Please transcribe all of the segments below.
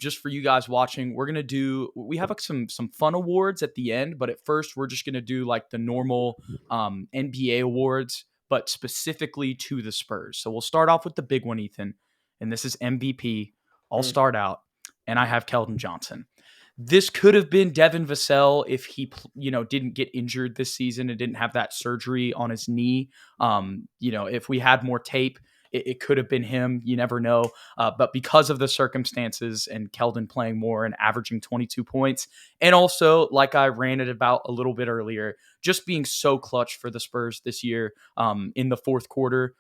just for you guys watching, we have some fun awards at the end, but at first we're just going to do like the normal NBA awards, but specifically to the Spurs. So we'll start off with the big one, Ethan, and this is MVP. I'll start out, and I have Keldon Johnson. This could have been Devin Vassell if he, didn't get injured this season and didn't have that surgery on his knee. If we had more tape, it could have been him. You never know. But because of the circumstances and Keldon playing more and averaging 22 points, and also, like I ranted about a little bit earlier, just being so clutch for the Spurs this year in the fourth quarter,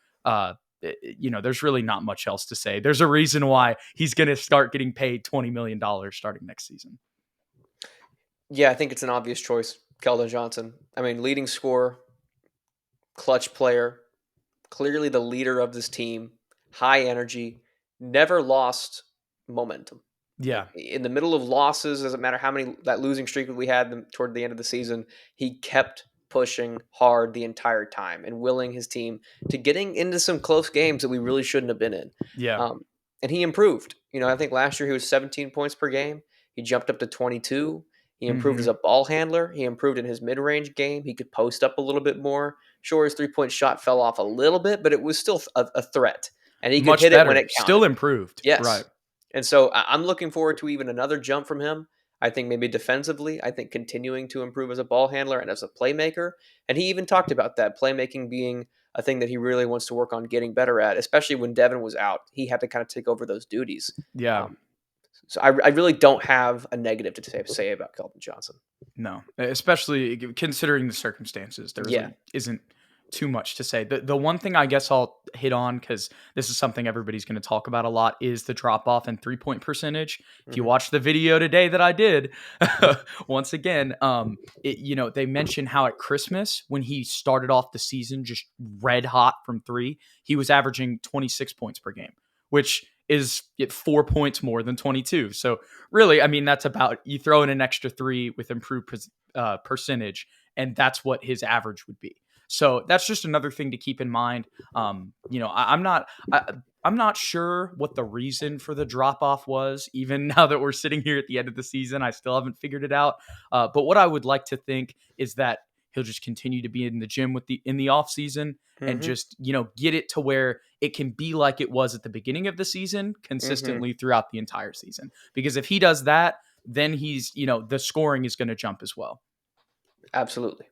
there's really not much else to say. There's a reason why he's going to start getting paid $20 million starting next season. Yeah, I think it's an obvious choice, Keldon Johnson. I mean, leading scorer, clutch player, clearly the leader of this team, high energy, never lost momentum. Yeah. In the middle of losses, doesn't matter how many that losing streak we had toward the end of the season, he kept pushing hard the entire time and willing his team to getting into some close games that we really shouldn't have been in. Yeah. And he improved. I think last year he was 17 points per game. He jumped up to 22. He improved as a ball handler. He improved in his mid-range game. He could post up a little bit more. Sure, his three-point shot fell off a little bit, but it was still a threat. And he could hit it when it counted. Still improved. Yes. Right. And so I'm looking forward to even another jump from him. I think maybe defensively, I think continuing to improve as a ball handler and as a playmaker. And he even talked about that, playmaking being a thing that he really wants to work on getting better at, especially when Devin was out. He had to kind of take over those duties. Yeah. So I really don't have a negative to say about Keldon Johnson. No, especially considering the circumstances. There really isn't too much to say. The one thing I guess I'll hit on, because this is something everybody's going to talk about a lot, is the drop-off in three-point percentage. If you watch the video today that I did, once again, they mentioned how at Christmas, when he started off the season just red hot from three, he was averaging 26 points per game, which is 4 points more than 22. So really, I mean, that's about, you throw in an extra three with improved percentage, and that's what his average would be. So that's just another thing to keep in mind. I'm not sure what the reason for the drop off was. Even now that we're sitting here at the end of the season, I still haven't figured it out. But what I would like to think is that he'll just continue to be in the gym in the off season and just, get it to where it can be like it was at the beginning of the season consistently throughout the entire season. Because if he does that, then he's, the scoring is going to jump as well. Absolutely.